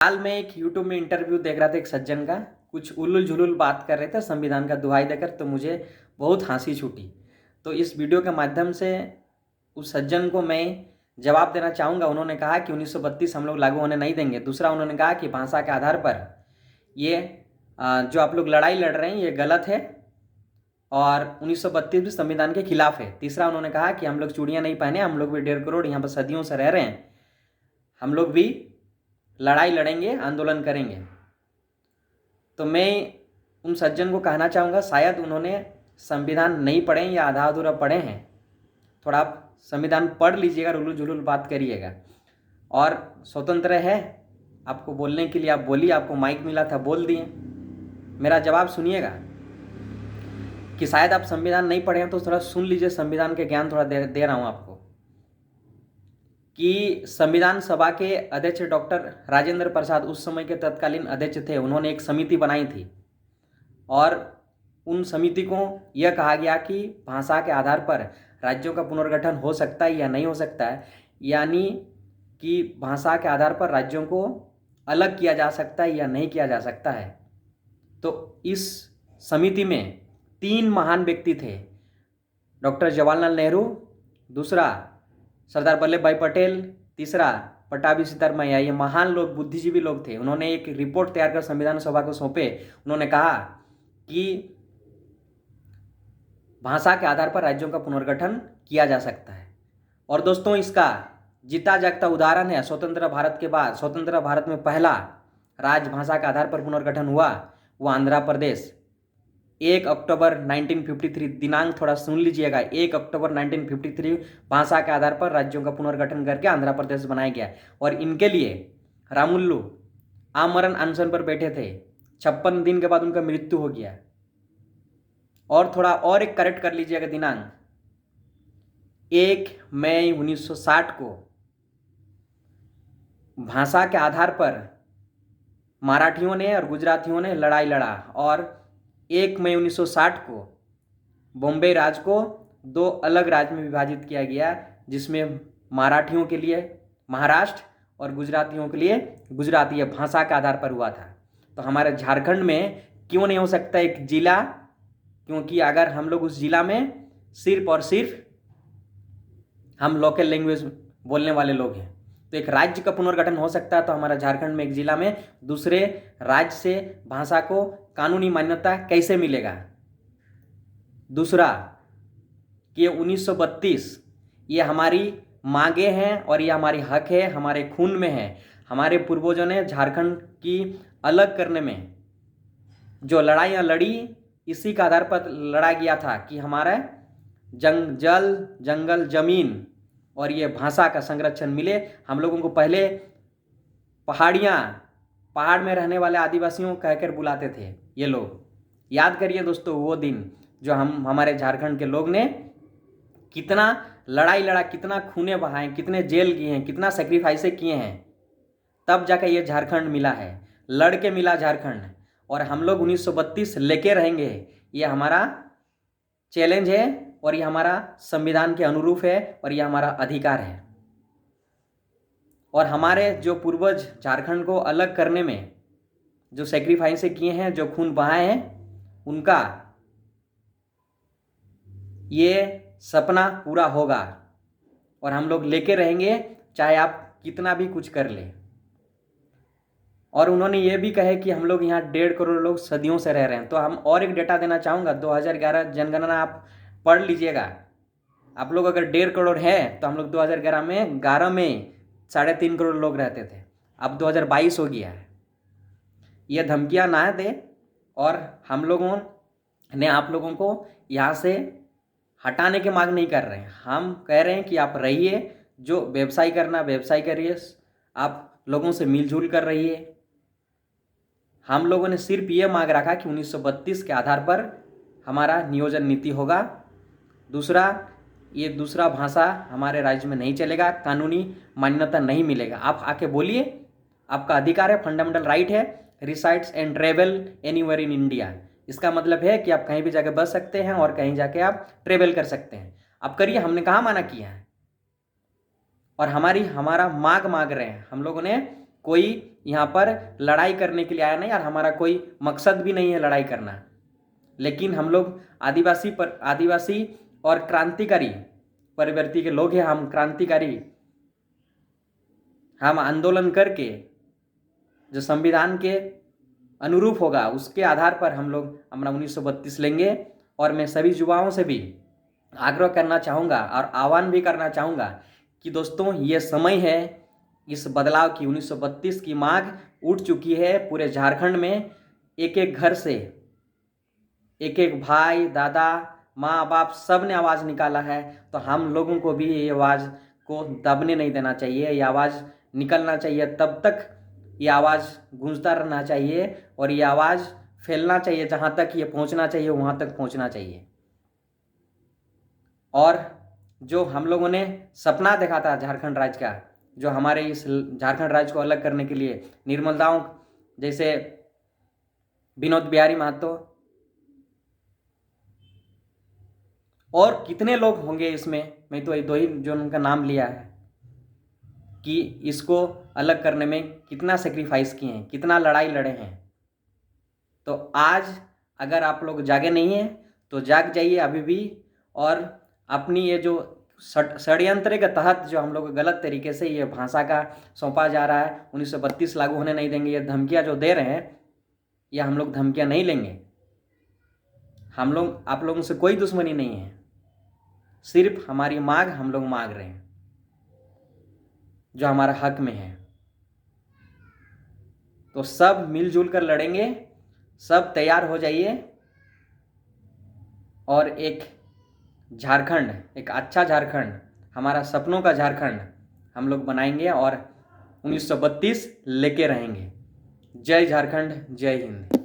हाल में एक यूट्यूब में इंटरव्यू देख रहा था एक सज्जन का। कुछ उलूल जुलूल बात कर रहे थे संविधान का दुहाई देकर, तो मुझे बहुत हंसी छूटी। तो इस वीडियो के माध्यम से उस सज्जन को मैं जवाब देना चाहूँगा। उन्होंने कहा कि 1932 हम लोग लागू होने नहीं देंगे। दूसरा, उन्होंने कहा कि भाषा के आधार पर ये जो आप लोग लड़ाई लड़ रहे हैं ये गलत है और 1932 भी संविधान के खिलाफ है। तीसरा, उन्होंने कहा कि हम लोग चूड़ियाँ नहीं पहने, हम लोग भी 1.5 करोड़ यहाँ पर सदियों से रह रहे हैं, हम लोग भी लड़ाई लड़ेंगे, आंदोलन करेंगे। तो मैं उन सज्जन को कहना चाहूँगा, शायद उन्होंने संविधान नहीं पढ़े या आधा अधूरा पढ़े हैं। थोड़ा आप संविधान पढ़ लीजिएगा, रुलू जुलूल बात करिएगा। और स्वतंत्र है आपको बोलने के लिए, आप बोलिए, आपको माइक मिला था, बोल दिए। मेरा जवाब सुनिएगा कि शायद आप संविधान नहीं पढ़े हैं तो थोड़ा सुन लीजिए, संविधान के ज्ञान थोड़ा दे रहा हूँ आपको। कि संविधान सभा के अध्यक्ष डॉक्टर राजेंद्र प्रसाद उस समय के तत्कालीन अध्यक्ष थे। उन्होंने एक समिति बनाई थी और उन समिति को यह कहा गया कि भाषा के आधार पर राज्यों का पुनर्गठन हो सकता है या नहीं हो सकता है, यानी कि भाषा के आधार पर राज्यों को अलग किया जा सकता है या नहीं किया जा सकता है। तो इस समिति में 3 महान व्यक्ति थे, डॉक्टर जवाहरलाल नेहरू, दूसरा सरदार वल्लभ भाई पटेल, तीसरा पट्टाभी सिद्धारमैया। ये महान लोग, बुद्धिजीवी लोग थे। उन्होंने एक रिपोर्ट तैयार कर संविधान सभा को सौंपे। उन्होंने कहा कि भाषा के आधार पर राज्यों का पुनर्गठन किया जा सकता है। और दोस्तों, इसका जीता जागता उदाहरण है स्वतंत्र भारत के बाद। स्वतंत्र भारत में पहला राजभाषा के आधार पर पुनर्गठन हुआ, वो आंध्र प्रदेश। 1 अक्टूबर 1953, दिनांक थोड़ा सुन लीजिएगा, 1 अक्टूबर 1953 भाषा के आधार पर राज्यों का पुनर्गठन करके आंध्र प्रदेश बनाया गया। और इनके लिए रामुल्लू आमरण अनशन पर बैठे थे। 56 दिन के बाद उनका मृत्यु हो गया। और थोड़ा और एक करेक्ट कर लीजिएगा दिनांक, 1 मई 1960 को भाषा के आधार पर मराठियों ने और गुजरातियों ने लड़ाई लड़ा और 1 मई 1960 को बॉम्बे राज को 2 अलग राज्य में विभाजित किया गया, जिसमें मराठियों के लिए महाराष्ट्र और गुजरातियों के लिए गुजरात। ये भाषा के आधार पर हुआ था। तो हमारे झारखंड में क्यों नहीं हो सकता एक जिला? क्योंकि अगर हम लोग उस जिला में सिर्फ और सिर्फ हम लोकल लैंग्वेज बोलने वाले लोग हैं, तो एक राज्य का पुनर्गठन हो सकता है। तो हमारा झारखंड में एक जिला में दूसरे राज्य से भाषा को कानूनी मान्यता कैसे मिलेगा? दूसरा कि 1932 ये हमारी मांगे हैं और ये हमारी हक है, हमारे खून में है। हमारे पूर्वजों ने झारखंड की अलग करने में जो लड़ाइयाँ लड़ी, इसी के आधार पर लड़ा गया था कि हमारा जल, जंगल, जमीन और ये भाषा का संरक्षण मिले। हम लोगों को पहले पहाड़ में रहने वाले आदिवासियों कहकर बुलाते थे ये लोग। याद करिए दोस्तों वो दिन जो हमारे झारखंड के लोग ने कितना लड़ाई लड़ा, कितना खूने बहाए, कितने जेल किए हैं, कितना सेक्रीफाइसें किए हैं, तब जाकर ये झारखंड मिला है। लड़ के मिला झारखंड। और हम लोग 1932 लेके रहेंगे, ये हमारा चैलेंज है और ये हमारा संविधान के अनुरूप है और ये हमारा अधिकार है। और हमारे जो पूर्वज झारखंड को अलग करने में जो सेक्रीफाइसें किए हैं, जो खून बहाए हैं, उनका ये सपना पूरा होगा और हम लोग लेके रहेंगे, चाहे आप कितना भी कुछ कर ले। और उन्होंने ये भी कहे कि हम लोग यहाँ 1.5 करोड़ लोग सदियों से रह रहे हैं। तो हम और एक डेटा देना चाहूँगा, 2011 जनगणना आप पढ़ लीजिएगा। आप लोग अगर 1.5 करोड़ है तो हम लोग 2011 में 11 में 3.5 करोड़ लोग रहते थे। अब 2022 हो गया है। ये धमकियाँ ना दे और हम लोगों ने आप लोगों को यहाँ से हटाने की मांग नहीं कर रहे हैं। हम कह रहे हैं कि आप रहिए, जो व्यवसाय करना व्यवसाय करिए, आप लोगों से मिलजुल कर रहिए। हम लोगों ने सिर्फ ये मांग रखा कि 1932 के आधार पर हमारा नियोजन नीति होगा। दूसरा, ये दूसरा भाषा हमारे राज्य में नहीं चलेगा, कानूनी मान्यता नहीं मिलेगा। आप आके बोलिए, आपका अधिकार है, फंडामेंटल राइट है, resides and travel anywhere in India. इसका मतलब है कि आप कहीं भी जाके बस सकते हैं और कहीं जाके आप ट्रेवल कर सकते हैं। आप करिए, हमने कहाँ माना किया है। और हमारा मांग रहे हैं, हम लोगों ने कोई यहाँ पर लड़ाई करने के लिए आया नहीं और हमारा कोई मकसद भी नहीं है लड़ाई करना। लेकिन हम लोग आदिवासी और क्रांतिकारी प्रवृत्ति के लोग हैं। हम क्रांतिकारी, हम आंदोलन करके जो संविधान के अनुरूप होगा उसके आधार पर हम लोग अपना 1932 लेंगे। और मैं सभी युवाओं से भी आग्रह करना चाहूँगा और आह्वान भी करना चाहूँगा कि दोस्तों ये समय है इस बदलाव की। 1932 की मांग उठ चुकी है पूरे झारखंड में। एक एक घर से एक एक भाई, दादा, माँ बाप सब ने आवाज़ निकाला है, तो हम लोगों को भी ये आवाज़ को दबने नहीं देना चाहिए। ये आवाज़ निकलना चाहिए, तब तक ये आवाज़ गूंजता रहना चाहिए और ये आवाज़ फैलना चाहिए। जहाँ तक ये पहुँचना चाहिए वहाँ तक पहुँचना चाहिए। और जो हम लोगों ने सपना देखा था झारखंड राज्य का, जो हमारे इस झारखंड राज्य को अलग करने के लिए निर्मलदाओं जैसे विनोद बिहारी महतो और कितने लोग होंगे इसमें, मैं तो ये दो ही जो उनका नाम लिया है, कि इसको अलग करने में कितना सेक्रीफाइस किए हैं, कितना लड़ाई लड़े हैं। तो आज अगर आप लोग जागे नहीं हैं तो जाग जाइए अभी भी, और अपनी ये जो षड्यंत्र के तहत जो हम लोग गलत तरीके से ये भाषा का सौंपा जा रहा है, 1932 लागू होने नहीं देंगे, ये धमकियाँ जो दे रहे हैं, ये हम लोग धमकियाँ नहीं लेंगे। हम लोग आप लोगों से कोई दुश्मनी नहीं है, सिर्फ हमारी मांग हम लोग मांग रहे हैं जो हमारा हक में है। तो सब मिलजुल कर लड़ेंगे, सब तैयार हो जाइए और एक झारखंड, एक अच्छा झारखंड, हमारा सपनों का झारखंड हम लोग बनाएंगे और 1932 लेके रहेंगे। जय झारखंड, जय हिंद।